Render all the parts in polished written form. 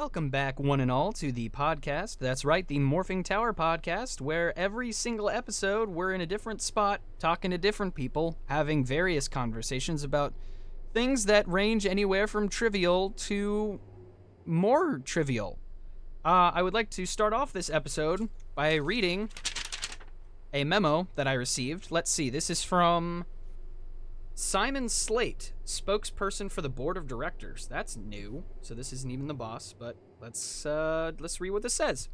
Welcome back, one and all, to the podcast. That's right, the Morphing Tower podcast, where every single episode we're in a different spot, talking to different people, having various conversations about things that range anywhere from trivial to more trivial. I would like to start off this episode by reading a memo that I received. Let's see, this is from Simon Slate, spokesperson for the board of directors. That's new, so this isn't even the boss, but let's read what this says.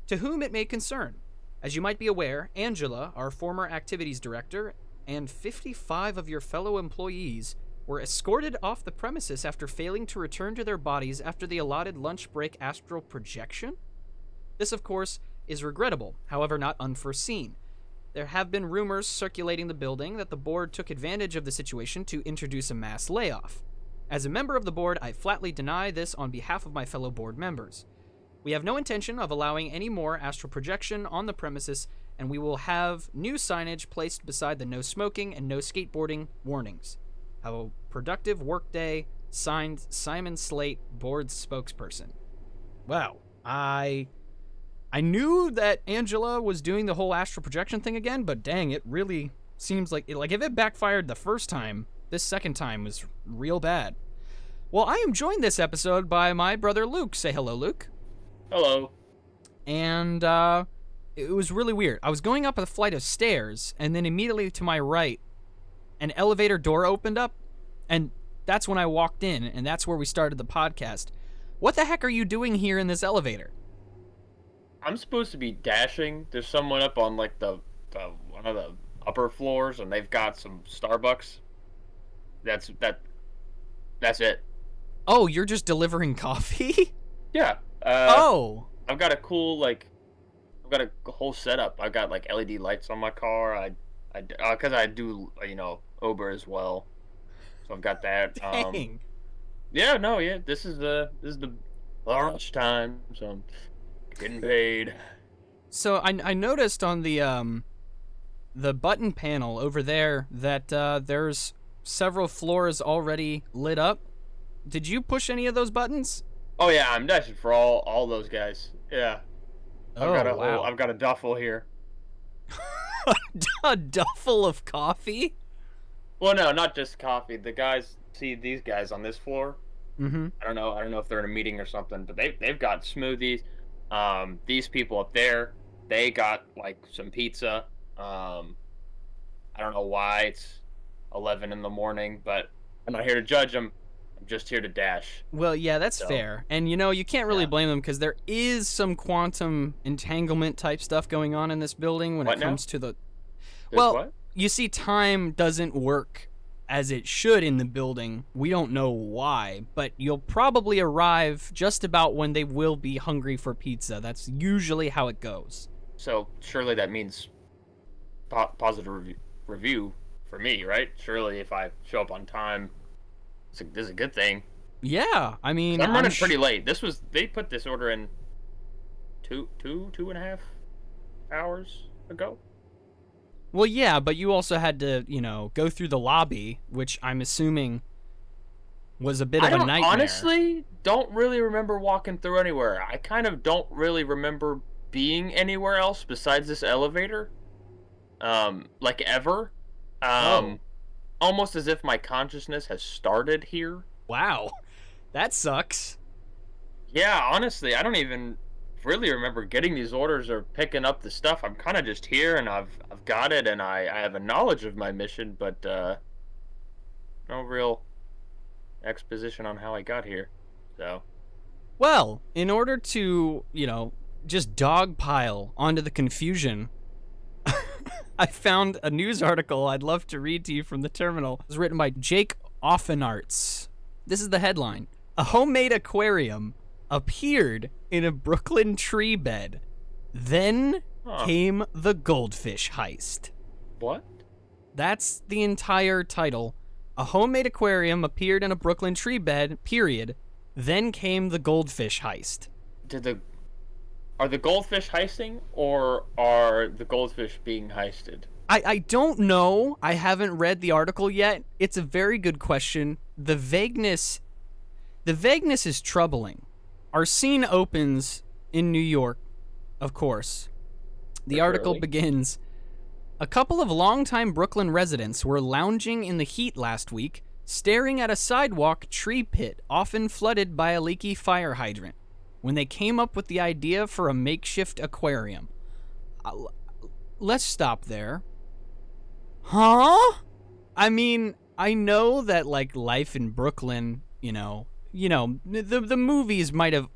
To whom it may concern, as you might be aware, Angela, our former activities director, and 55 of your fellow employees were escorted off the premises after failing to return to their bodies after the allotted lunch break astral projection. This, of course, is regrettable, however not unforeseen. There have been rumors circulating the building that the board took advantage of the situation to introduce a mass layoff. As a member of the board, I flatly deny this on behalf of my fellow board members. We have no intention of allowing any more astral projection on the premises, and we will have new signage placed beside the no smoking and no skateboarding warnings. Have a productive workday. Signed, Simon Slate, board spokesperson. Wow. I knew that Angela was doing the whole astral projection thing again, but dang, it really seems like if it backfired the first time, this second time was real bad. Well, I am joined this episode by my brother Luke. Say hello, Luke. Hello. And it was really weird. I was going up a flight of stairs, and then immediately to my right, an elevator door opened up, and that's when I walked in, and that's where we started the podcast. What the heck are you doing here in this elevator? I'm supposed to be dashing. There's someone up on like the one of the upper floors, and they've got some Starbucks. That's it. Oh, you're just delivering coffee? Yeah. I've got a cool I've got a whole setup. I've got like LED lights on my car. Because I do Uber as well, so I've got that. Dang. Yeah. This is the rush time, so I'm getting paid. So I noticed on the button panel over there that there's several floors already lit up. Did you push any of those buttons? Oh yeah, I'm dashing for all those guys. Yeah. Wow. I've got a duffel here. A duffel of coffee? Well, no, not just coffee. The guys, see these guys on this floor. Mm-hmm. I don't know if they're in a meeting or something, but they've got smoothies. These people up there, they got like some pizza. I don't know why it's 11 in the morning, but I'm not here to judge them. I'm just here to dash. Well, yeah, that's fair. And you can't really blame them because there is some quantum entanglement type stuff going on in this building when it comes to the. Well, you see, time doesn't work as it should in the building. We don't know why, but you'll probably arrive just about when they will be hungry for pizza. That's usually how it goes. So surely that means positive review for me, right? Surely if I show up on time, this is a good thing. Yeah, I mean, I'm running pretty late. They put this order in two and a half hours ago. Well, yeah, but you also had to, go through the lobby, which I'm assuming was a bit of a nightmare. I honestly don't really remember walking through anywhere. I kind of don't really remember being anywhere else besides this elevator. Ever. Almost as if my consciousness has started here. Wow. That sucks. Yeah, honestly, I don't even really remember getting these orders or picking up the stuff. I'm kind of just here, and I've got it, and I have a knowledge of my mission, but no real exposition on how I got here. So, well, in order to just dogpile onto the confusion, I found a news article I'd love to read to you from the terminal. It was written by Jake Offenarts. This is the headline: a homemade aquarium appeared in a Brooklyn tree bed. Then came the goldfish heist. What? That's the entire title. A homemade aquarium appeared in a Brooklyn tree bed, period. Then came the goldfish heist. Are the goldfish heisting, or are the goldfish being heisted? I don't know. I haven't read the article yet. It's a very good question. The vagueness is troubling. Our scene opens in New York, of course. The article begins, a couple of longtime Brooklyn residents were lounging in the heat last week, staring at a sidewalk tree pit often flooded by a leaky fire hydrant, when they came up with the idea for a makeshift aquarium. Let's stop there. Huh? I mean, I know that, like, life in Brooklyn, the movies might have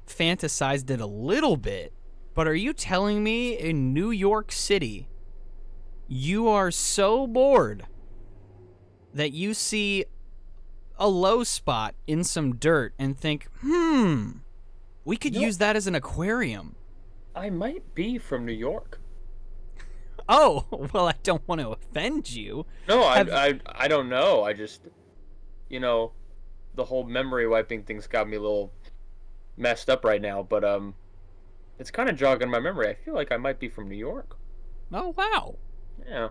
fantasized it a little bit, but are you telling me in New York City, you are so bored that you see a low spot in some dirt and think, we could use that as an aquarium? I might be from New York. Oh, well, I don't want to offend you. No, I don't know. I just, the whole memory wiping thing's got me a little messed up right now, but it's kind of jogging my memory. I feel like I might be from New York. Oh, wow. Yeah.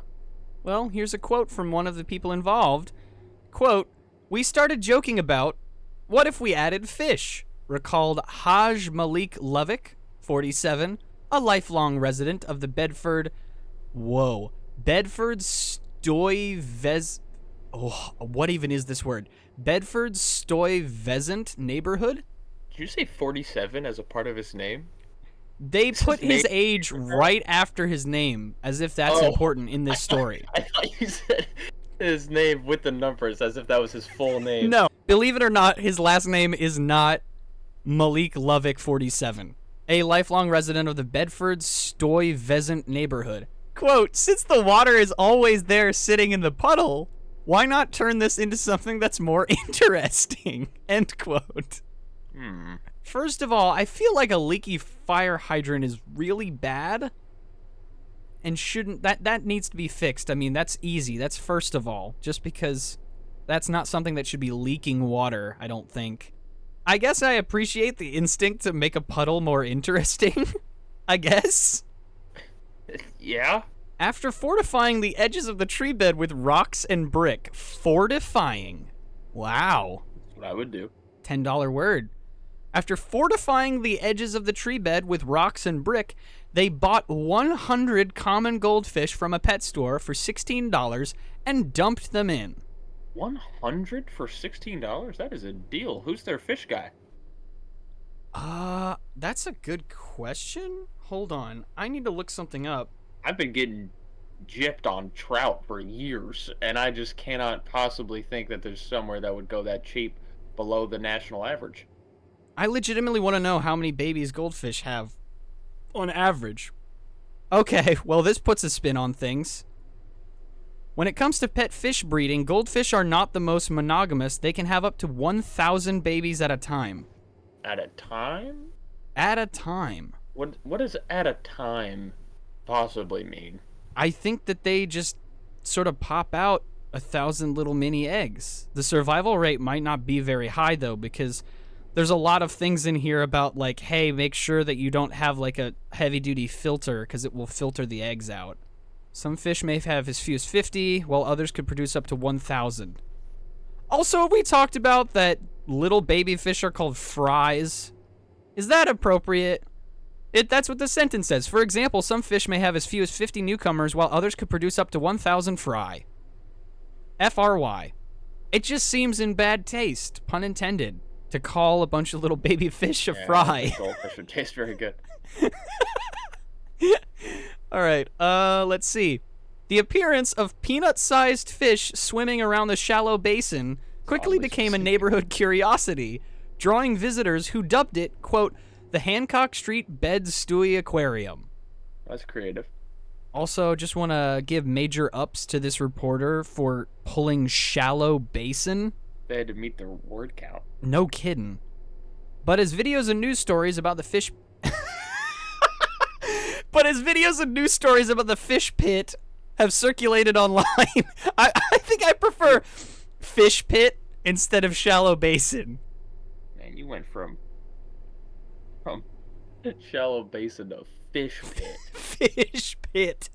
Well, here's a quote from one of the people involved. Quote, we started joking about, what if we added fish? Recalled Haj Malik Lovick, 47, a lifelong resident of the Bedford what even is this word? Bedford Stuyvesant neighborhood? Did you say 47 as a part of his name? They put his age right after his name, as if that's important in this story. I thought you said his name with the numbers, as if that was his full name. No, believe it or not, his last name is not Malik Lovick, 47, a lifelong resident of the Bedford Stuyvesant neighborhood. Quote, since the water is always there sitting in the puddle, why not turn this into something that's more interesting? End quote. First of all, I feel like a leaky fire hydrant is really bad and that needs to be fixed. I mean, that's easy. That's first of all, just because that's not something that should be leaking water, I don't think. I guess I appreciate the instinct to make a puddle more interesting, I guess. Yeah? After fortifying the edges of the tree bed with rocks and brick. Fortifying. Wow. That's what I would do. $10 word. After fortifying the edges of the tree bed with rocks and brick, they bought 100 common goldfish from a pet store for $16 and dumped them in. 100 for $16? That is a deal. Who's their fish guy? That's a good question. Hold on. I need to look something up. I've been getting gypped on trout for years, and I just cannot possibly think that there's somewhere that would go that cheap below the national average. I legitimately want to know how many babies goldfish have on average. Okay, well, this puts a spin on things. When it comes to pet fish breeding, goldfish are not the most monogamous. They can have up to 1,000 babies at a time. At a time? At a time. What does at a time possibly mean? I think that they just sort of pop out 1,000 little mini eggs. The survival rate might not be very high, though, because there's a lot of things in here about, like, hey, make sure that you don't have, like, a heavy-duty filter, because it will filter the eggs out. Some fish may have as few as 50, while others could produce up to 1,000. Also, we talked about that little baby fish are called fries. Is that appropriate? That's what the sentence says. For example, some fish may have as few as 50 newcomers, while others could produce up to 1,000 fry. FRY. It just seems in bad taste, pun intended, to call a bunch of little baby fish a fry. Goldfish would taste very good. All right, let's see. The appearance of peanut-sized fish swimming around the shallow basin quickly became a neighborhood curiosity, drawing visitors who dubbed it, quote, the Hancock Street Bed-Stuy Aquarium. That's creative. Also, just want to give major ups to this reporter for pulling shallow basin. They had to meet their word count. No kidding. But as videos and news stories about the fish... pit have circulated online, I think I prefer fish pit instead of shallow basin. Man, you went from shallow basin to fish pit. Fish pit.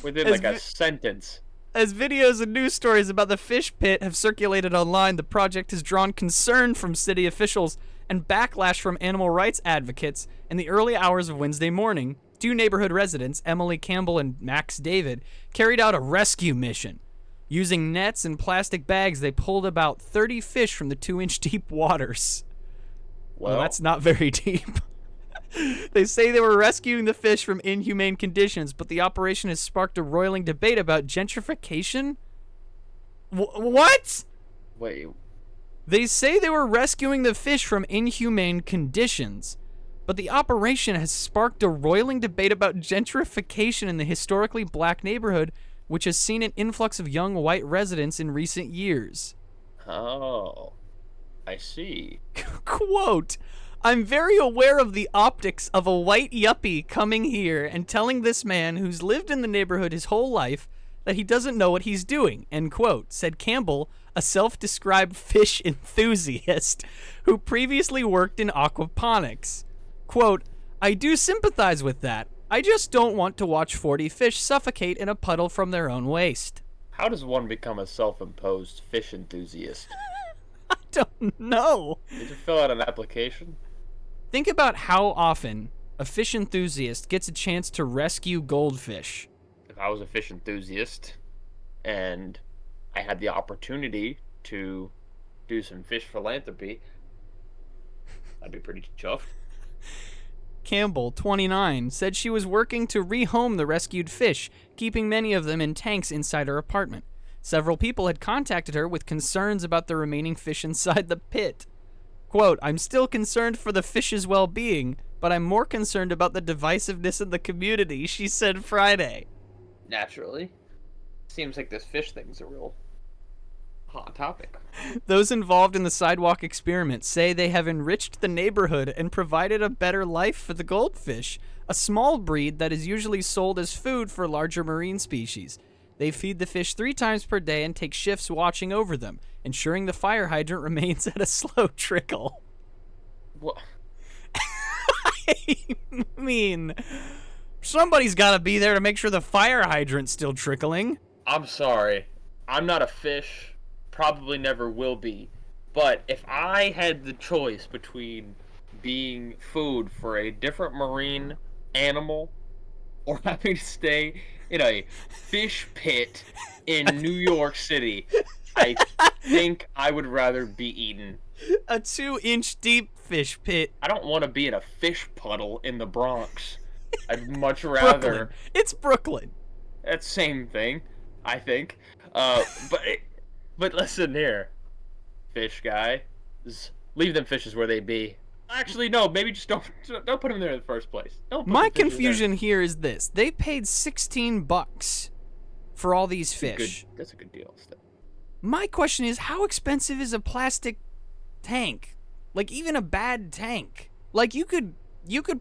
Within like a sentence. As videos and news stories about the fish pit have circulated online, the project has drawn concern from city officials and backlash from animal rights advocates in the early hours of Wednesday morning, 2 neighborhood residents, Emily Campbell and Max David, carried out a rescue mission. Using nets and plastic bags, they pulled about 30 fish from the 2-inch deep waters. Well, that's not very deep. They say they were rescuing the fish from inhumane conditions, but the operation has sparked a roiling debate about gentrification. What? Wait. They say they were rescuing the fish from inhumane conditions, but the operation has sparked a roiling debate about gentrification in the historically black neighborhood, which has seen an influx of young white residents in recent years. Oh, I see. Quote, I'm very aware of the optics of a white yuppie coming here and telling this man who's lived in the neighborhood his whole life that he doesn't know what he's doing, end quote, said Campbell, a self-described fish enthusiast who previously worked in aquaponics. Quote, I do sympathize with that. I just don't want to watch 40 fish suffocate in a puddle from their own waste. How does one become a self-imposed fish enthusiast? I don't know. Did you fill out an application? Think about how often a fish enthusiast gets a chance to rescue goldfish. If I was a fish enthusiast and I had the opportunity to do some fish philanthropy, I'd be pretty chuffed. Campbell, 29, said she was working to rehome the rescued fish, keeping many of them in tanks inside her apartment. Several people had contacted her with concerns about the remaining fish inside the pit. Quote, I'm still concerned for the fish's well-being, but I'm more concerned about the divisiveness in the community, she said Friday. Naturally. Seems like this fish thing's a real hot topic. Those involved in the sidewalk experiment say they have enriched the neighborhood and provided a better life for the goldfish, a small breed that is usually sold as food for larger marine species. They feed the fish 3 times per day and take shifts watching over them, ensuring the fire hydrant remains at a slow trickle. What? I mean, somebody's got to be there to make sure the fire hydrant's still trickling. I'm sorry. I'm not a fish. Probably never will be. But if I had the choice between being food for a different marine animal or having to stay in a fish pit in New York City, I think I would rather be eaten. A 2-inch deep fish pit. I don't want to be in a fish puddle in the Bronx. I'd much rather... Brooklyn. It's Brooklyn. That's same thing, I think. But listen here, fish guy. Just leave them fishes where they be. Actually, no. Maybe just don't put them there in the first place. Don't. My confusion here is this: they paid $16 for all these fish. That's a good deal. Still. My question is, how expensive is a plastic tank? Like even a bad tank. Like you could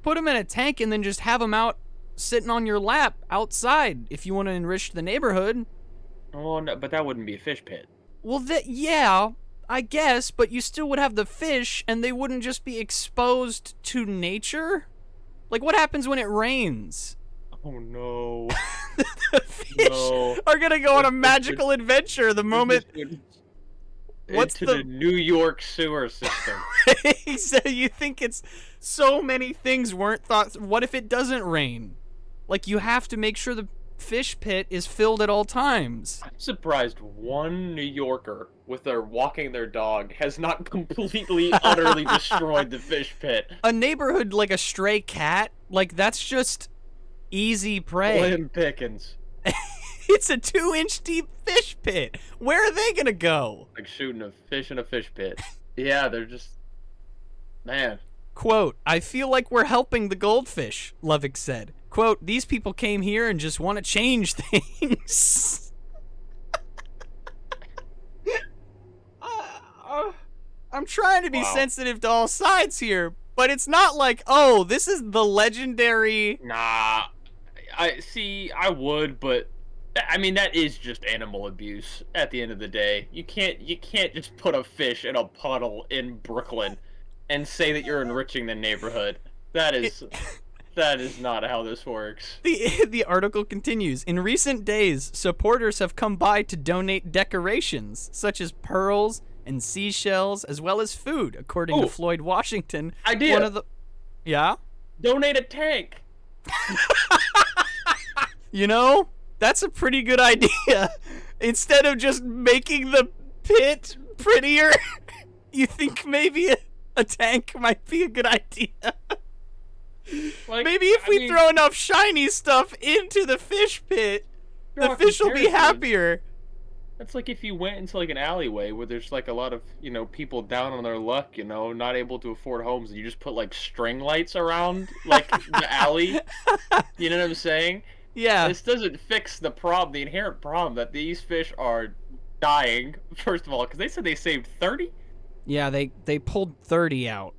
put them in a tank and then just have them out sitting on your lap outside if you want to enrich the neighborhood. Oh no, but that wouldn't be a fish pit. Well, yeah, I guess, but you still would have the fish, and they wouldn't just be exposed to nature? Like, what happens when it rains? Oh, no. The fish are gonna go on a magical adventure the moment... Into the New York sewer system. So you think it's... So many things weren't thought... What if it doesn't rain? Like, you have to make sure the fish pit is filled at all times. I'm surprised one New Yorker with their walking their dog has not completely utterly destroyed the fish pit. A neighborhood like a stray cat, like that's just easy prey. Slim pickings. It's a 2-inch deep fish pit. Where are they gonna go? Like shooting a fish in a fish pit. Yeah, they're just... Man. Quote, I feel like we're helping the goldfish, Lovick said. Quote, these people came here and just want to change things. I'm trying to be sensitive to all sides here, but it's not like, oh, this is the legendary... Nah, I would, but I mean that is just animal abuse at the end of the day. You can't just put a fish in a puddle in Brooklyn and say that you're enriching the neighborhood. That is not how this works. The article continues. In recent days, supporters have come by to donate decorations, such as pearls, and seashells, as well as food, according to Floyd Washington. Idea. One of the... Yeah? Donate a tank. You know, that's a pretty good idea. Instead of just making the pit prettier, you think maybe a tank might be a good idea. Like, maybe if we throw enough shiny stuff into the fish pit, the fish will be happier. That's like if you went into like an alleyway where there's like a lot of, people down on their luck, not able to afford homes, and you just put like string lights around like the alley. You know what I'm saying? Yeah. This doesn't fix the problem, the inherent problem that these fish are dying, first of all, because they said they saved 30? Yeah, they pulled 30 out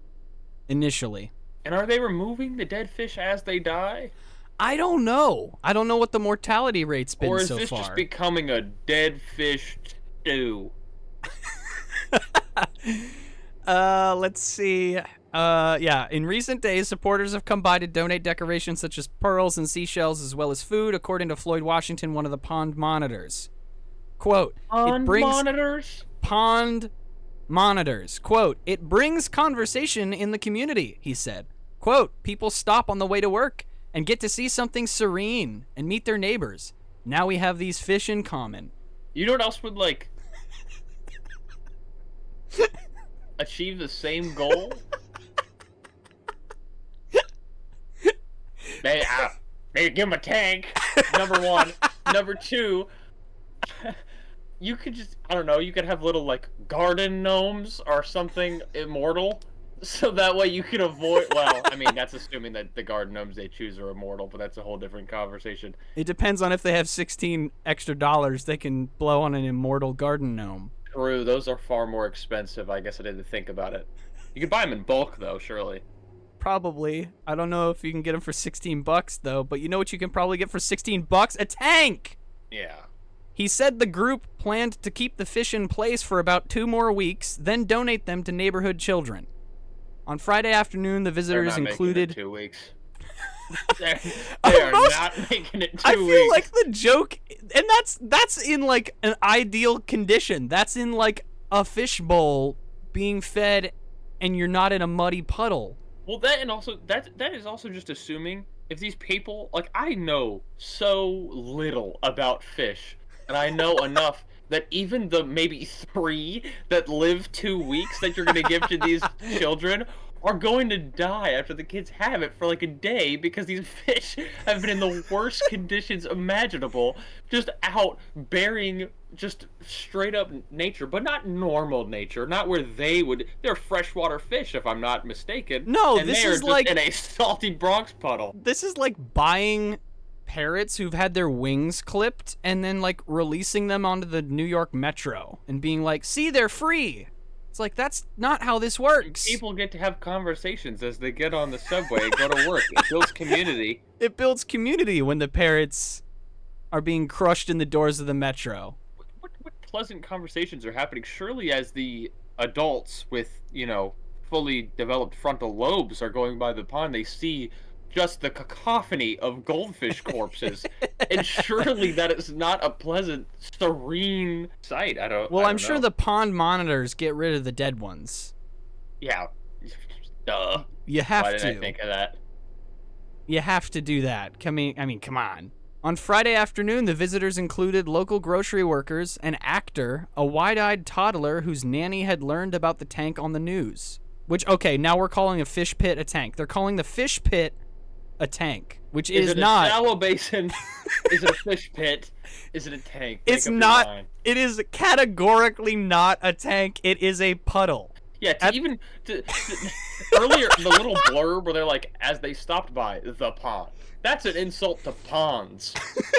initially. And are they removing the dead fish as they die? I don't know. I don't know what the mortality rate's been so far. Or is this just becoming a dead fish stew? Let's see. Yeah, in recent days, supporters have come by to donate decorations such as pearls and seashells, as well as food, according to Floyd Washington, one of the pond monitors. Quote, Pond monitors? Pond monitors. Quote, it brings conversation in the community, he said. Quote, people stop on the way to work and get to see something serene and meet their neighbors. Now we have these fish in common. You know what else would, achieve the same goal? Maybe give him a tank, number one. Number two, you could just, I don't know, you could have little, garden gnomes or something immortal. So that way you can avoid, well, I mean, that's assuming that the garden gnomes they choose are immortal, but that's a whole different conversation. It depends on if they have 16 extra dollars they can blow on an immortal garden gnome. True, those are far more expensive. I guess I didn't think about it. You could buy them in bulk, though, surely. Probably. I don't know if you can get them for $16, though, but you know what you can probably get for $16? A tank! Yeah. He said the group planned to keep the fish in place for about 2 more weeks, then donate them to neighborhood children. On Friday afternoon, the visitors included... Making it 2 weeks. they are not making it 2 weeks. I feel like the joke, and that's in an ideal condition. That's in a fishbowl being fed, and you're not in a muddy puddle. Well, that and also that is also just assuming if these people I know so little about fish, and I know enough that even the maybe 3 that live 2 weeks that you're going to give to these children are going to die after the kids have it for a day because these fish have been in the worst conditions imaginable, just out burying just straight up nature, but not normal nature, not where they're freshwater fish if I'm not mistaken. No, and this they are is just in a salty Bronx puddle. This is like buying parrots who've had their wings clipped and then releasing them onto the New York Metro and being like, see, they're free. It's that's not how this works. People get to have conversations as they get on the subway and go to work. It builds community. It builds community when the parrots are being crushed in the doors of the Metro. What pleasant conversations are happening? Surely as the adults with, fully developed frontal lobes are going by the pond, they see just the cacophony of goldfish corpses. And surely that is not a pleasant, serene sight. I'm sure the pond monitors get rid of the dead ones. Yeah. Duh. You have to. Why didn't I think of that? You have to do that. I mean, come on. On Friday afternoon, the visitors included local grocery workers, an actor, a wide-eyed toddler whose nanny had learned about the tank on the news. Which, okay, now we're calling a fish pit a tank. They're calling the fish pit a tank, which is not. Is it a shallow basin? Is it a fish pit? Is it a tank? It's not. It is categorically not a tank. It is a puddle. Yeah, earlier, the little blurb where they're as they stopped by the pond. That's an insult to ponds.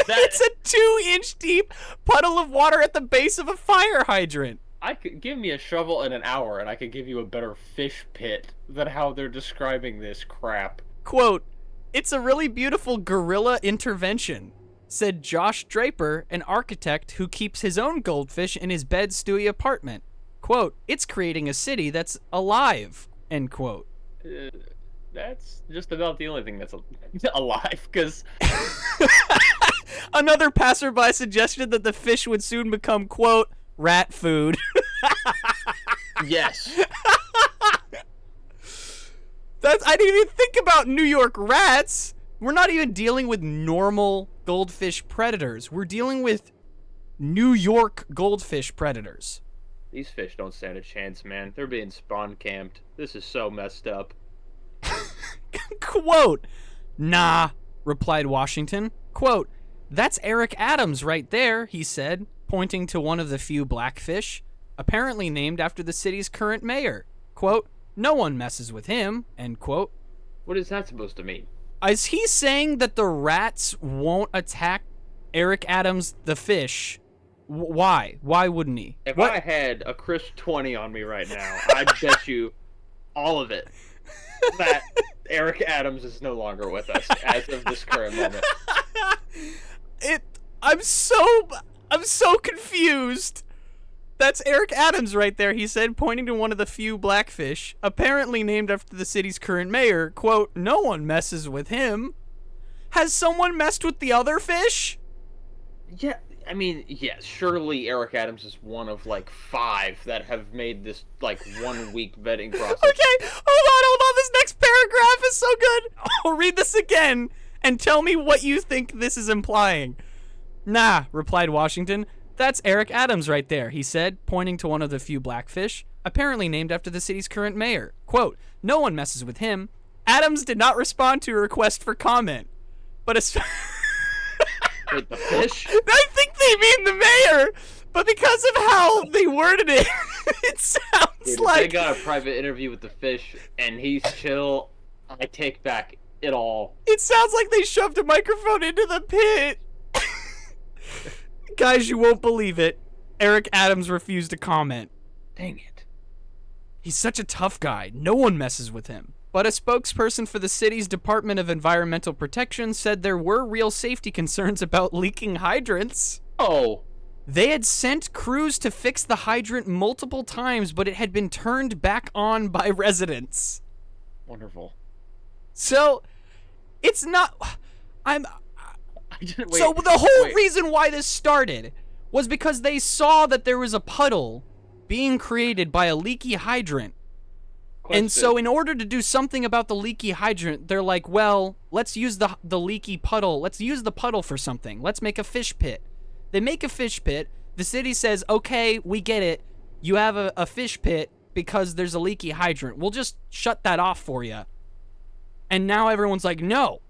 It's a 2-inch deep puddle of water at the base of a fire hydrant. I could give me a shovel in an hour, and I could give you a better fish pit than how they're describing this crap. Quote, it's a really beautiful guerrilla intervention, said Josh Draper, an architect who keeps his own goldfish in his Bed-Stuy apartment. Quote, it's creating a city that's alive, end quote. That's just about the only thing that's alive, because... Another passerby suggested that the fish would soon become, quote, rat food. Yes. I didn't even think about New York rats. We're not even dealing with normal goldfish predators. We're dealing with New York goldfish predators. These fish don't stand a chance, man. They're being spawn camped. This is so messed up. Quote, "Nah," replied Washington. Quote, "That's Eric Adams right there," he said, pointing to one of the few blackfish, apparently named after the city's current mayor. Quote, "No one messes with him," end quote. What is that supposed to mean? Is he saying that the rats won't attack Eric Adams the fish? Why? Why wouldn't he? If What? I had a crisp 20 on me right now, I'd bet you all of it that Eric Adams is no longer with us as of this current moment. I'm so confused. That's Eric Adams right there, he said, pointing to one of the few blackfish, apparently named after the city's current mayor. Quote, "No one messes with him." Has someone messed with the other fish? Yeah, I mean, yes, surely Eric Adams is one of like 5 that have made this like 1 week vetting process. Okay, hold on. This next paragraph is so good. I'll read this again and tell me what you think this is implying. "Nah," replied Washington. "That's Eric Adams right there," he said, pointing to one of the few blackfish, apparently named after the city's current mayor. Quote, "No one messes with him." Adams did not respond to a request for comment. But Wait, the fish? I think they mean the mayor, but because of how they worded it, it sounds Dude, like... If they got a private interview with the fish and he's chill, I take back it all. It sounds like they shoved a microphone into the pit. Guys, you won't believe it. Eric Adams refused to comment. Dang it. He's such a tough guy. No one messes with him. But a spokesperson for the city's Department of Environmental Protection said there were real safety concerns about leaking hydrants. Oh. They had sent crews to fix the hydrant multiple times, but it had been turned back on by residents. Wonderful. So, it's not... Wait, So the whole reason why this started was because they saw that there was a puddle being created by a leaky hydrant. Question. And so in order to do something about the leaky hydrant, they're like, well, let's use the leaky puddle. Let's use the puddle for something. Let's make a fish pit. They make a fish pit. The city says, okay, we get it. You have a fish pit because there's a leaky hydrant. We'll just shut that off for you. And now everyone's like, no,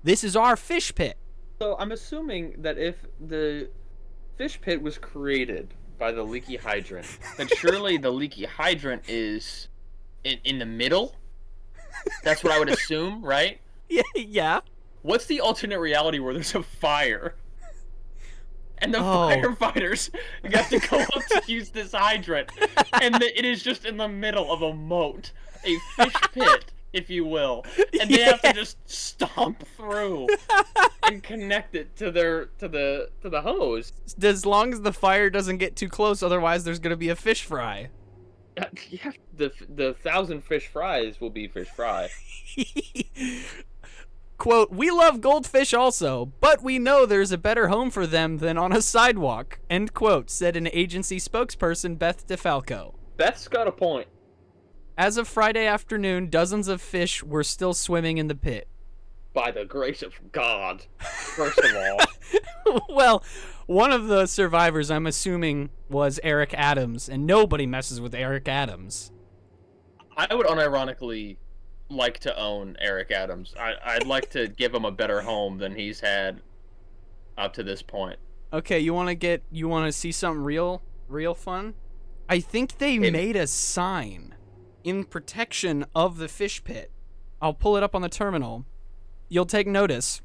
this is our fish pit. So I'm assuming that if the fish pit was created by the leaky hydrant, then surely the leaky hydrant is in the middle? That's what I would assume, right? Yeah. What's the alternate reality where there's a fire? And the firefighters have to go up to use this hydrant. And it is just in the middle of a moat. A fish pit, if you will. And they have to just stomp through and connect it to the hose. As long as the fire doesn't get too close, otherwise there's gonna be a fish fry. Yeah, the 1,000 fish fries will be fish fry. Quote, "We love goldfish also, but we know there's a better home for them than on a sidewalk," end quote, said an agency spokesperson, Beth DeFalco. Beth's got a point. As of Friday afternoon, dozens of fish were still swimming in the pit. By the grace of God, first of all. Well, one of the survivors, I'm assuming, was Eric Adams, and nobody messes with Eric Adams. I would unironically like to own Eric Adams. I'd like to give him a better home than he's had up to this point. Okay, you want to see something real fun? I think they made a sign in protection of the fish pit. I'll pull it up on the terminal. You'll take notice.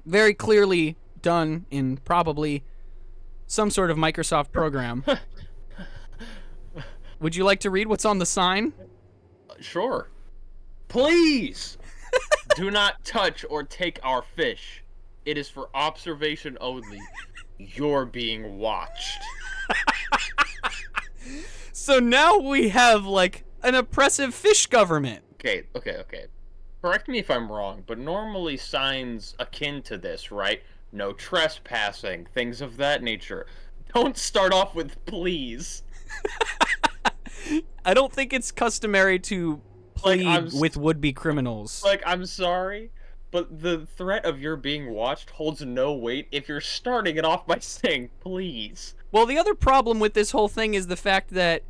Very clearly done in probably some sort of Microsoft program. Would you like to read what's on the sign? Sure. Please do not touch or take our fish. It is for observation only. You're being watched. So now we have like an oppressive fish government. Okay. Correct me if I'm wrong, but normally signs akin to this, right? No trespassing, things of that nature. Don't start off with please. I don't think it's customary to plead with would-be criminals. Like, I'm sorry, but the threat of your being watched holds no weight if you're starting it off by saying, please. Well, the other problem with this whole thing is the fact that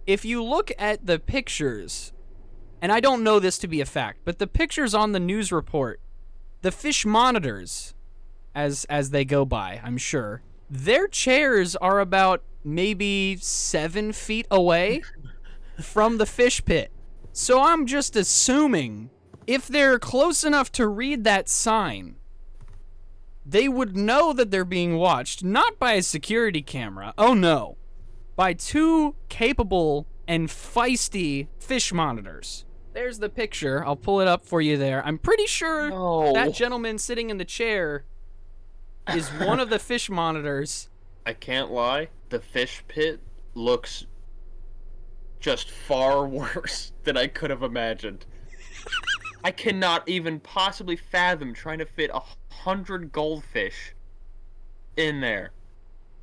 if you look at the pictures, and I don't know this to be a fact, but the pictures on the news report, the fish monitors, as they go by, I'm sure, their chairs are about maybe 7 feet away from the fish pit. So I'm just assuming if they're close enough to read that sign, they would know that they're being watched, not by a security camera. Oh no. By 2 capable and feisty fish monitors. There's the picture. I'll pull it up for you there. I'm pretty sure that gentleman sitting in the chair is one of the fish monitors. I can't lie. The fish pit looks just far worse than I could have imagined. I cannot even possibly fathom trying to fit 100 goldfish in there.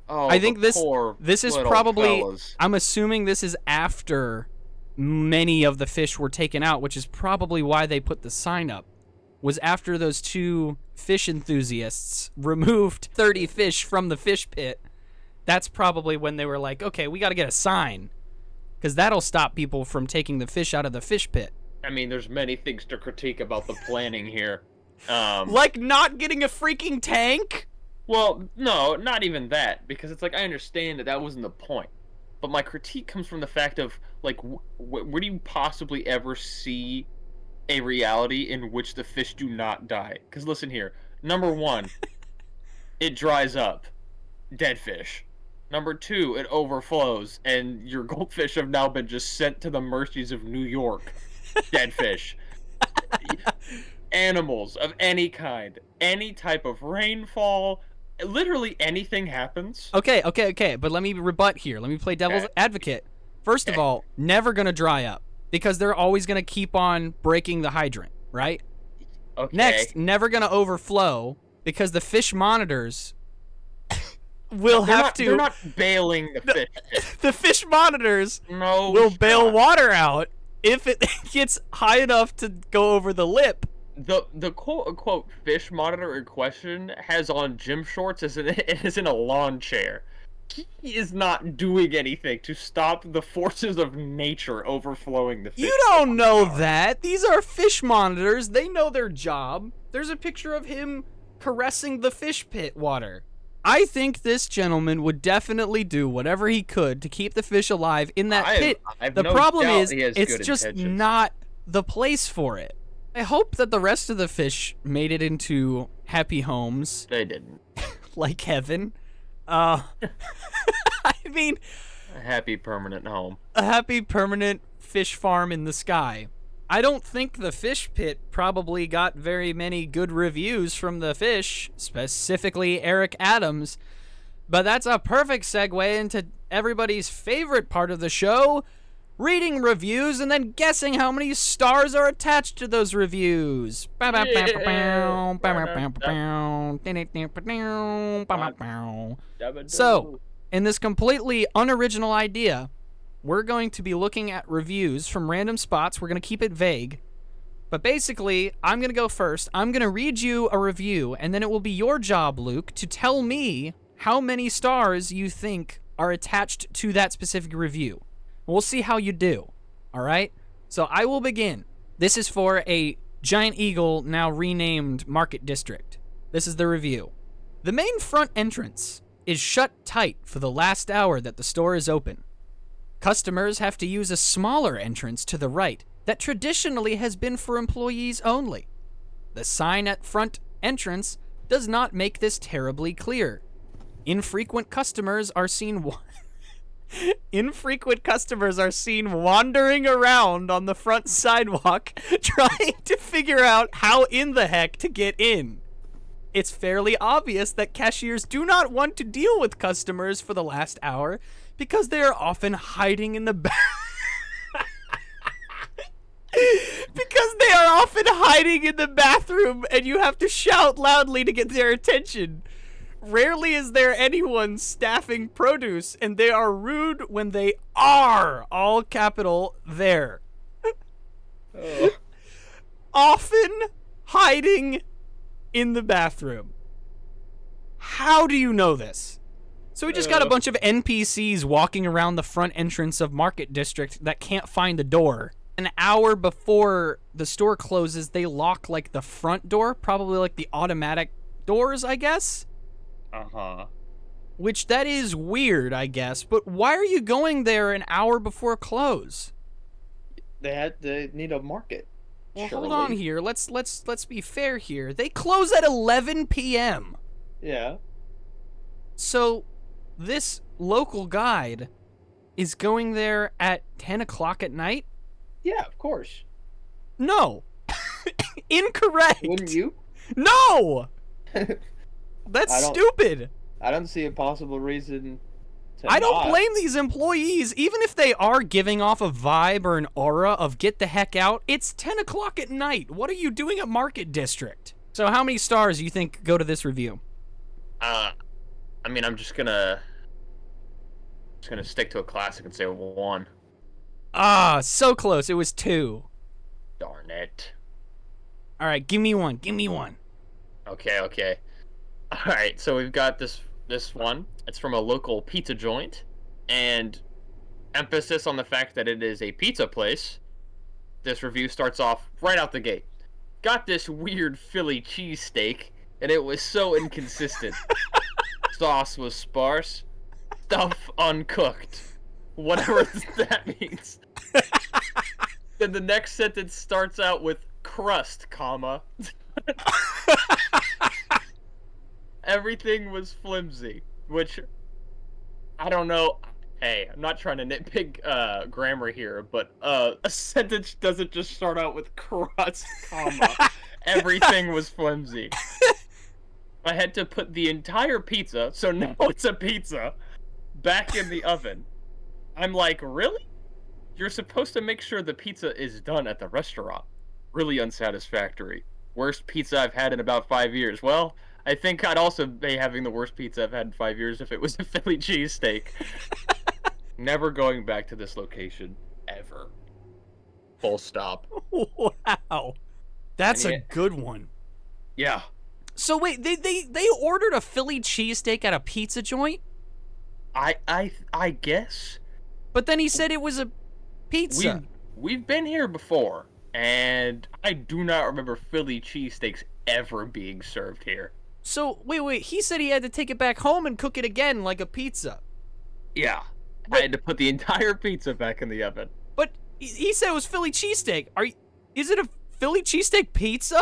Oh, I think this is probably, fellas. I'm assuming this is after many of the fish were taken out, which is probably why they put the sign up. Was after those 2 fish enthusiasts removed 30 fish from the fish pit. That's probably when they were like, okay, we got to get a sign, because that'll stop people from taking the fish out of the fish pit. I mean, there's many things to critique about the planning here. Like not getting a freaking tank? Well, no, not even that, because it's like, I understand that wasn't the point. But my critique comes from the fact of, like, where do you possibly ever see a reality in which the fish do not die? Because listen here, number 1, it dries up, dead fish. Number 2, it overflows, and your goldfish have now been just sent to the mercies of New York. Dead fish. Animals of any kind, any type of rainfall, literally anything happens. Okay, but let me rebut here. Let me play devil's advocate. First of all, never gonna dry up, because they're always gonna keep on breaking the hydrant, right? Okay. Next, never gonna overflow, because the fish monitors will have to... They're not bailing the fish pit. The fish monitors will bail water out if it gets high enough to go over the lip. The quote-unquote fish monitor in question has on gym shorts as in a lawn chair. He is not doing anything to stop the forces of nature overflowing the fish. You don't know that. These are fish monitors. They know their job. There's a picture of him caressing the fish pit water. I think this gentleman would definitely do whatever he could to keep the fish alive in that pit. The problem is, it's just not the place for it. I hope that the rest of the fish made it into happy homes. They didn't. Like heaven. I mean... A happy permanent home. A happy permanent fish farm in the sky. I don't think the fish pit probably got very many good reviews from the fish, specifically Eric Adams. But that's a perfect segue into everybody's favorite part of the show, reading reviews and then guessing how many stars are attached to those reviews. So, in this completely unoriginal idea, we're going to be looking at reviews from random spots. We're going to keep it vague. But basically, I'm going to go first. I'm going to read you a review, and then it will be your job, Luke, to tell me how many stars you think are attached to that specific review. We'll see how you do. All right? So I will begin. This is for a Giant Eagle, now renamed Market District. This is the review. The main front entrance is shut tight for the last hour that the store is open. Customers have to use a smaller entrance to the right that traditionally has been for employees only. The sign at front entrance does not make this terribly clear. Infrequent customers are seen wandering around on the front sidewalk trying to figure out how in the heck to get in. It's fairly obvious that cashiers do not want to deal with customers for the last hour because they are often hiding in the back. Because they are often hiding in the bathroom and you have to shout loudly to get their attention. Rarely is there anyone staffing produce, and they are rude when they are, all capital, there. Oh. Often hiding in the bathroom. How do you know this? So we just got a bunch of NPCs walking around the front entrance of Market District that can't find the door. An hour before the store closes, they lock, like, the front door, probably, like, the automatic doors, I guess? Uh-huh. Which, that is weird, I guess, but why are you going there an hour before close? They need a market. Well, surely. hold on here. Let's be fair here. They close at 11 p.m. Yeah. So, this local guide is going there at 10 o'clock at night? Yeah, of course. No. Incorrect. Wouldn't you? No! That's stupid. I don't see a possible reason to I don't blame these employees. Even if they are giving off a vibe or an aura of get the heck out, it's 10 o'clock at night. What are you doing at Market District? So how many stars do you think go to this review? I mean, I'm just gonna stick to a classic and say 1. Ah, so close. It was 2. Darn it. All right, give me one. Give me one. Okay. All right, so we've got this one. It's from a local pizza joint, and emphasis on the fact that it is a pizza place. This review starts off right out the gate. Got this weird Philly cheesesteak, and it was so inconsistent. Sauce was sparse, stuff uncooked. Whatever that means. Then the next sentence starts out with crust, comma. Everything was flimsy, which I don't know. Hey, I'm not trying to nitpick grammar here, but a sentence doesn't just start out with crust, comma. Everything was flimsy. I had to put the entire pizza, so now it's a pizza, back in the oven. I'm like, really? You're supposed to make sure the pizza is done at the restaurant. Really unsatisfactory. Worst pizza I've had in about 5 years. Well, I think I'd also be having the worst pizza I've had in 5 years if it was a Philly cheesesteak. Never going back to this location. Ever. Full stop. Wow. That's a good one. Yeah. So wait, they ordered a Philly cheesesteak at a pizza joint? I guess. But then he said it was a pizza. We've been here before, and I do not remember Philly cheesesteaks ever being served here. So, wait, he said he had to take it back home and cook it again like a pizza. Yeah. I had to put the entire pizza back in the oven. But he said it was Philly cheesesteak. Is it a Philly cheesesteak pizza?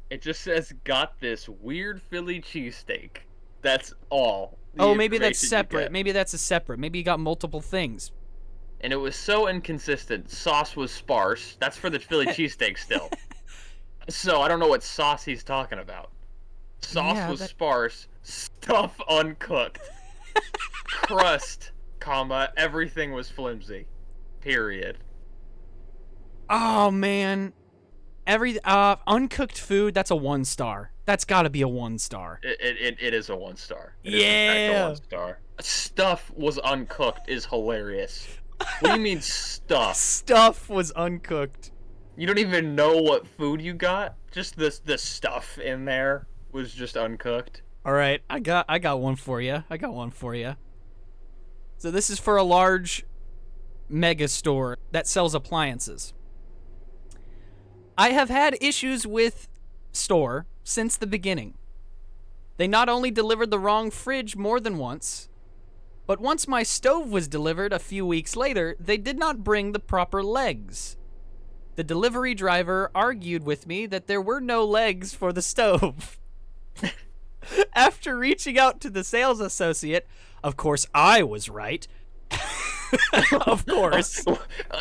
It just says, got this weird Philly cheesesteak. That's all. Oh, maybe that's separate. Maybe that's a separate. Maybe you got multiple things. And it was so inconsistent. Sauce was sparse. That's for the Philly cheesesteak still. So I don't know what sauce he's talking about. Sauce was sparse. Stuff uncooked. Crust, comma, everything was flimsy. Period. Oh, man. Uncooked food, that's a 1 star. That's gotta be a 1 star. It is a 1 star. It yeah. is in fact a 1 star. Stuff was uncooked is hilarious. What do you mean stuff? Stuff was uncooked. You don't even know what food you got? Just the stuff in there was just uncooked. All right, I got one for you. So this is for a large mega store that sells appliances. I have had issues with store since the beginning. They not only delivered the wrong fridge more than once, but once my stove was delivered a few weeks later, they did not bring the proper legs. The delivery driver argued with me that there were no legs for the stove. After reaching out to the sales associate, of course I was right. Of course.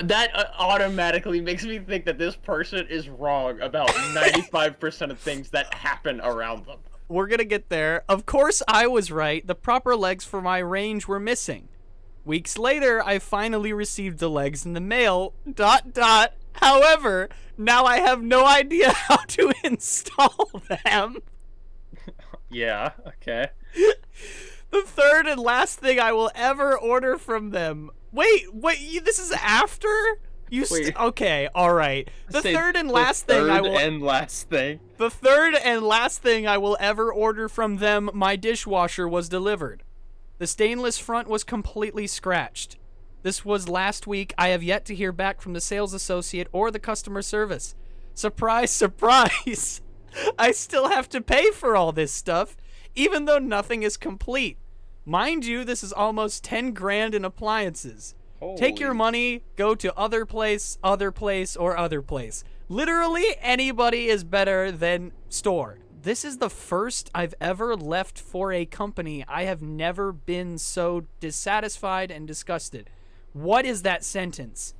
That automatically makes me think that this person is wrong about 95% of things that happen around them. We're gonna get there. Of course I was right. The proper legs for my range were missing. Weeks later, I finally received the legs in the mail. ... However, now I have no idea how to install them. Yeah. Okay. The third and last thing I will ever order from them. Wait, this is after? Wait. Okay, all right. The Say third and the last thing I third will and last thing. The third and last thing I will ever order from them, my dishwasher was delivered. The stainless front was completely scratched. This was last week. I have yet to hear back from the sales associate or the customer service. Surprise, surprise. I still have to pay for all this stuff, even though nothing is complete. Mind you, this is almost 10 grand in appliances. Take your money, go to other place, or other place. Literally anybody is better than store. This is the first I've ever left for a company. I have never been so dissatisfied and disgusted. What is that sentence?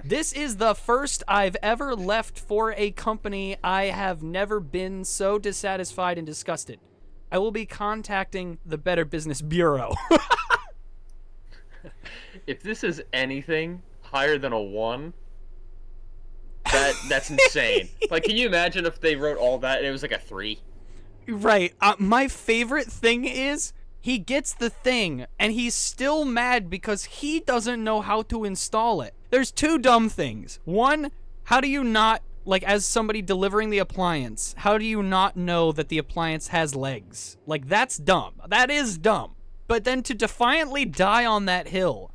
This is the first I've ever left for a company. I have never been so dissatisfied and disgusted. I will be contacting the Better Business Bureau. If this is anything higher than a 1, that's insane. Like, can you imagine if they wrote all that and it was like a 3? Right. My favorite thing is he gets the thing and he's still mad because he doesn't know how to install it. There's two dumb things. One, how do you not, like, as somebody delivering the appliance, how do you not know that the appliance has legs? Like, that's dumb. That is dumb. But then to defiantly die on that hill,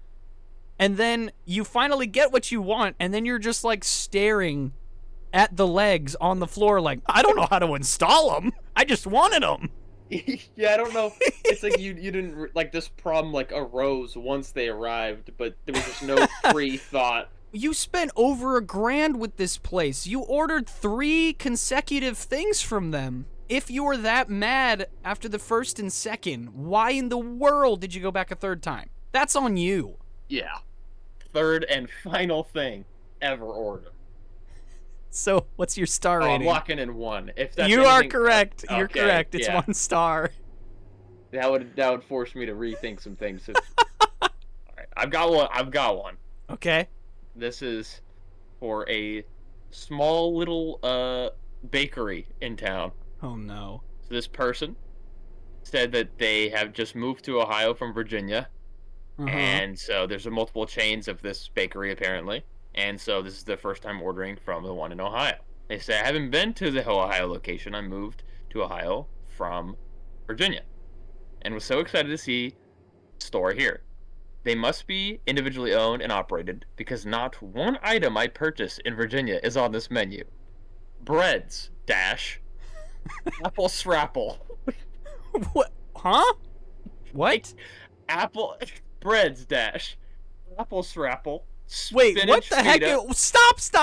and then you finally get what you want, and then you're just, like, staring at the legs on the floor like, I don't know how to install them. I just wanted them. Yeah, I don't know. It's like you didn't, like, this problem, like, arose once they arrived, but there was just no pre-thought. You spent over $1,000 with this place. You ordered 3 consecutive things from them. If you were that mad after the first and second, why in the world did you go back a third time? That's on you. Yeah. Third and final thing ever ordered. So, what's your star rating? I'm locking in 1. If that's You are anything, correct. You're okay, correct. It's yeah. 1 star. That would force me to rethink some things. All right, I've got one. Okay. This is for a small little bakery in town. Oh no. So this person said that they have just moved to Ohio from Virginia. And so there's multiple chains of this bakery apparently. And so this is the first time ordering from the one in Ohio. They say, I haven't been to the Ohio location. I moved to Ohio from Virginia. And was so excited to see the store here. They must be individually owned and operated because not one item I purchase in Virginia is on this menu. Breads, dash, apple scrapple. What? Huh? What? Apple, breads, dash, apple scrapple, Wait, what the heck? feta.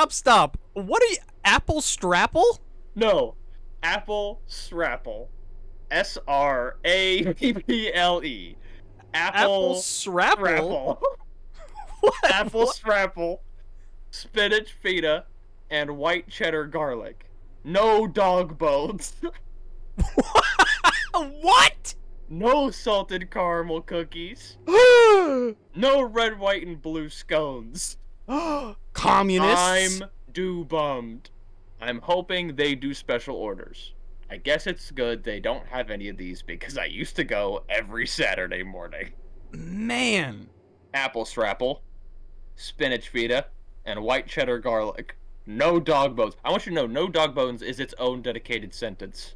Stop. What are you? Apple strapple? No, apple scrapple. Scrapple. Apple Scrapple. What? Apple What? scrapple, spinach feta, and white cheddar garlic. No dog bones. What? No salted caramel cookies. No red, white, and blue scones. Communists. I'm bummed. I'm hoping they do special orders. I guess it's good they don't have any of these because I used to go every Saturday morning. Man. Apple scrapple, spinach feta, and white cheddar garlic. No dog bones. I want you to know, no dog bones is its own dedicated sentence.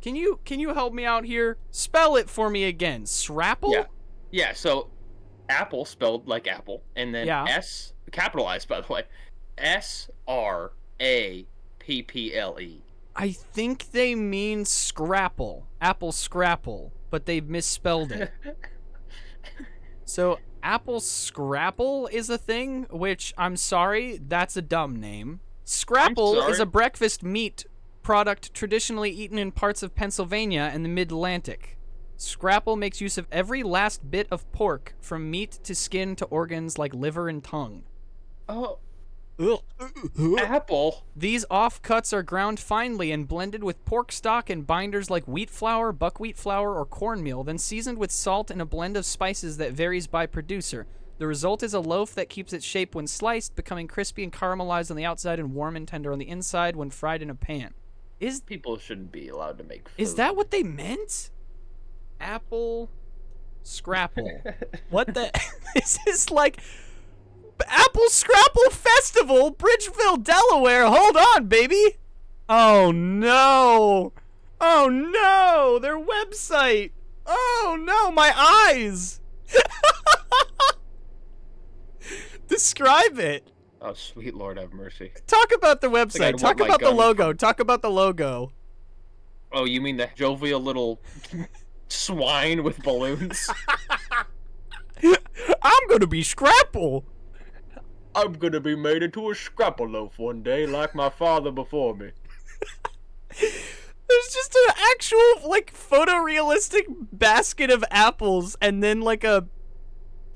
Can you help me out here? Spell it for me again. Scrapple? Yeah, so apple spelled like apple, and then S, capitalized by the way, Scrapple. I think they mean scrapple. Apple scrapple, but they misspelled it. So, apple scrapple is a thing, which, I'm sorry, that's a dumb name. Scrapple is a breakfast meat product traditionally eaten in parts of Pennsylvania and the Mid-Atlantic. Scrapple makes use of every last bit of pork, from meat to skin to organs like liver and tongue. Oh. Apple. These offcuts are ground finely and blended with pork stock and binders like wheat flour, buckwheat flour, or cornmeal, then seasoned with salt and a blend of spices that varies by producer. The result is a loaf that keeps its shape when sliced, becoming crispy and caramelized on the outside and warm and tender on the inside when fried in a pan. Is People shouldn't be allowed to make food. is that what they meant? Apple Scrapple. What the? This is like Apple Scrapple Festival, Bridgeville, Delaware. Hold on, baby. Oh no. Oh no, their website. Oh no, my eyes. Describe it. Oh, sweet Lord have mercy. Talk about the website. Talk about the logo. Talk about the logo. Oh, you mean the jovial little swine with balloons? I'm gonna be Scrapple. I'm gonna be made into a scrapple loaf one day, like my father before me. There's just an actual, like, photorealistic basket of apples and then, like, a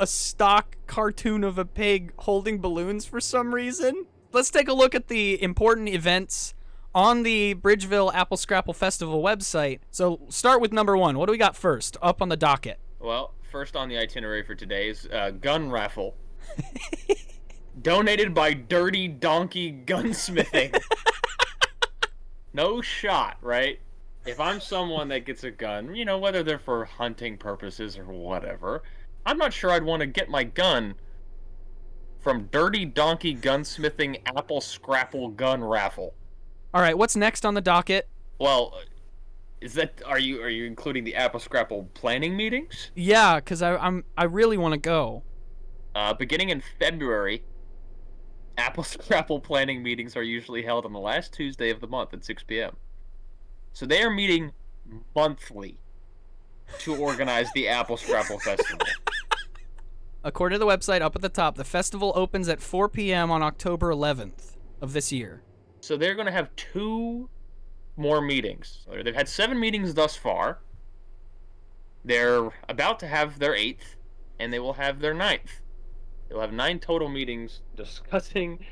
stock cartoon of a pig holding balloons for some reason. Let's take a look at the important events on the Bridgeville Apple Scrapple Festival website. So start with number 1. What do we got first up on the docket? Well, first on the itinerary for today's gun raffle. Donated by Dirty Donkey Gunsmithing. No shot, right? If I'm someone that gets a gun, you know, whether they're for hunting purposes or whatever, I'm not sure I'd want to get my gun from Dirty Donkey Gunsmithing Apple Scrapple Gun Raffle. All right, what's next on the docket? Well, are you including the Apple Scrapple planning meetings? Yeah, because I really want to go. Beginning in February, Apple Scrapple planning meetings are usually held on the last Tuesday of the month at 6 p.m. So they are meeting monthly to organize the Apple Scrapple Festival. According to the website up at the top, the festival opens at 4 p.m. on October 11th of this year. So they're going to have 2 more meetings. They've had 7 meetings thus far. They're about to have their 8th, and they will have their 9th. They'll have 9 total meetings discussing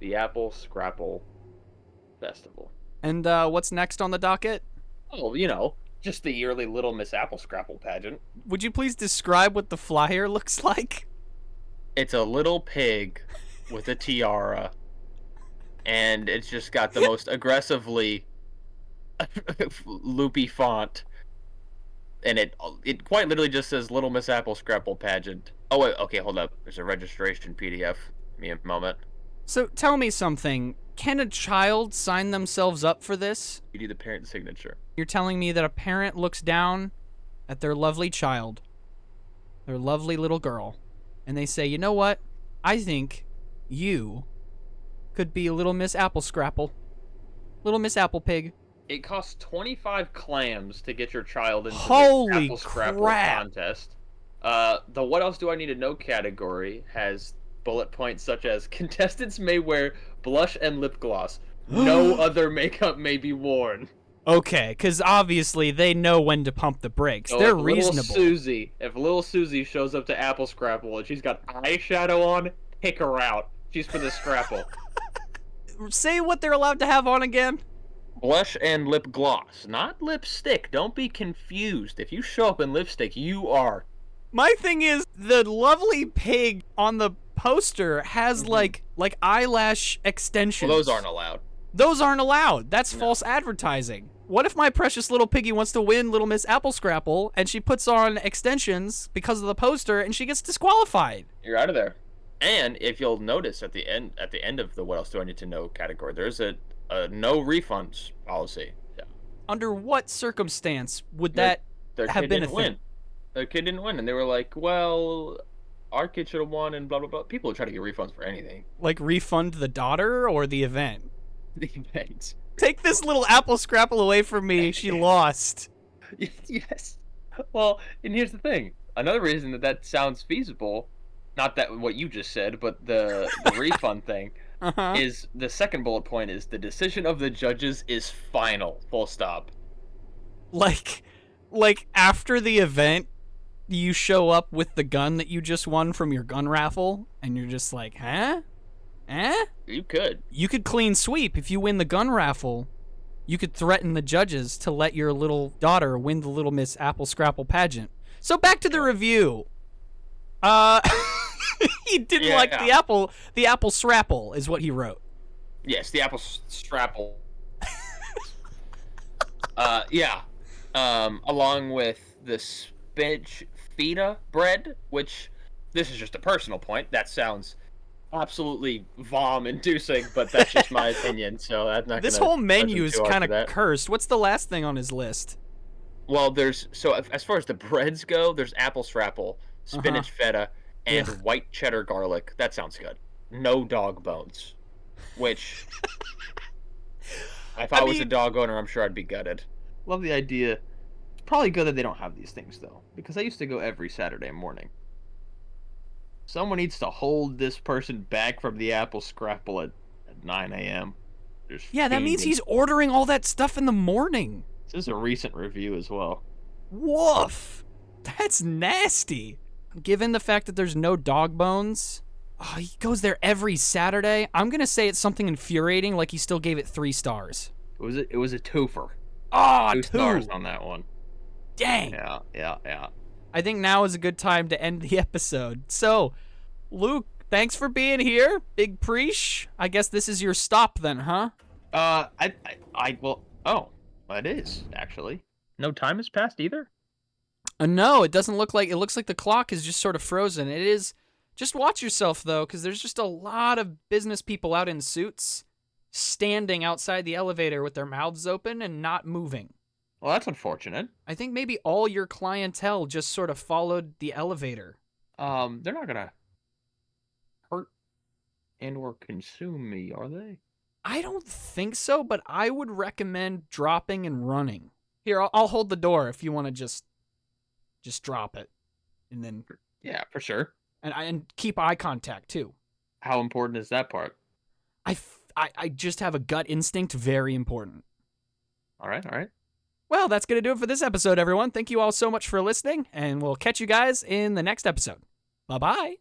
the Apple Scrapple Festival. And what's next on the docket? Oh, you know, just the yearly Little Miss Apple Scrapple pageant. Would you please describe what the flyer looks like? It's a little pig with a tiara, and it's just got the most aggressively loopy font, and it quite literally just says Little Miss Apple Scrapple pageant. Oh wait, okay, hold up. There's a registration PDF. Give me a moment. So tell me something. Can a child sign themselves up for this? You need the parent signature. You're telling me that a parent looks down at their lovely child, their lovely little girl, and they say, you know what? I think you could be Little Miss Apple Scrapple. Little Miss Apple Pig. It costs 25 clams to get your child into Holy the Apple Scrapple crap. contest. The What Else Do I Need to Know category has bullet points such as contestants may wear blush and lip gloss. No other makeup may be worn. Okay, because obviously they know when to pump the brakes. So They're if reasonable. If little Susie shows up to Apple Scrapple and she's got eyeshadow on, pick her out. She's for the Scrapple. Say what they're allowed to have on again. Blush and lip gloss, not lipstick. Don't be confused. If you show up in lipstick, you are. My thing is, the lovely pig on the poster has like eyelash extensions. Well, those aren't allowed. Those aren't allowed. That's false advertising. What if my precious little piggy wants to win Little Miss Apple Scrapple and she puts on extensions because of the poster and she gets disqualified? You're out of there. And if you'll notice at the end of the What Else Do I Need to Know category, there's a no refunds policy. Yeah. Under what circumstance would that have been a thing? Win. Their kid didn't win, and they were like, well, our kid should have won, and blah, blah, blah. People try to get refunds for anything. Like refund the daughter or the event? The event. Take this little Apple Scrapple away from me. She lost. Yes. Well, and here's the thing. Another reason that sounds feasible, not that what you just said, but the refund thing, is the second bullet point is the decision of the judges is final. Full stop. Like after the event, you show up with the gun that you just won from your gun raffle, and you're just like, huh? Eh? You could. You could clean sweep if you win the gun raffle. You could threaten the judges to let your little daughter win the Little Miss Apple Scrapple pageant. So back to the review. He didn't like the apple Scrapple is what he wrote. Yes, the Apple Scrapple. Yeah. Along with the spinach feta bread, which this is just a personal point. That sounds absolutely vom-inducing, but that's just my opinion. So I'm not This gonna whole press him menu is too hard kind for of that. cursed. What's the last thing on his list? Well, as far as the breads go, there's apple scrapple, Uh-huh. spinach feta, and Ugh. white cheddar garlic. That sounds good. No dog bones, which if I I was a mean, dog owner, I'm sure I'd be gutted. Love the idea. It's probably good that they don't have these things though, because I used to go every Saturday morning. Someone needs to hold this person back from the apple scrapple at 9 a.m. Just yeah, that means fiending. he's ordering all that stuff in the morning. This is a recent review as well. Woof. That's nasty. Given the fact that there's no dog bones, oh, he goes there every Saturday. I'm going to say it's something infuriating, like he still gave it 3 stars. It was a twofer. Ah, 2 stars 2. on that one. Dang. Yeah. I think now is a good time to end the episode. So, Luke, thanks for being here. Big preach. I guess this is your stop then, huh? Oh, it is actually. No time has passed either. No, it doesn't look like. It looks like the clock is just sort of frozen. It is. Just watch yourself though, because there's just a lot of business people out in suits standing outside the elevator with their mouths open and not moving. Well, that's unfortunate. I think maybe all your clientele just sort of followed the elevator. They're not gonna hurt and or consume me, are they? I don't think so, but I would recommend dropping and running. Here, I'll hold the door if you want to just drop it, and then Yeah, for sure. and keep eye contact too. How important is that part? I just have a gut instinct, very important. All right. Well, that's going to do it for this episode, everyone. Thank you all so much for listening, and we'll catch you guys in the next episode. Bye-bye.